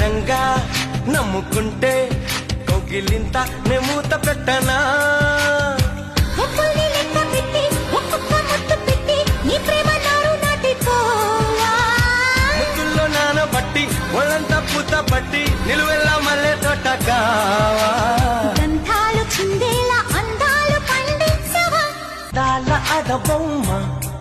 రంగా నమ్ముకుంటే కౌగిలింత నే మూత పెట్టనా ముద్దుల్లో నానబట్టి ఒళ్ళంతా పూత పట్టి నిలువెల్లా మల్లె తోట కావా గంధాలు చిందేలా అందాలు పండించవా దాల అదబొమ్మ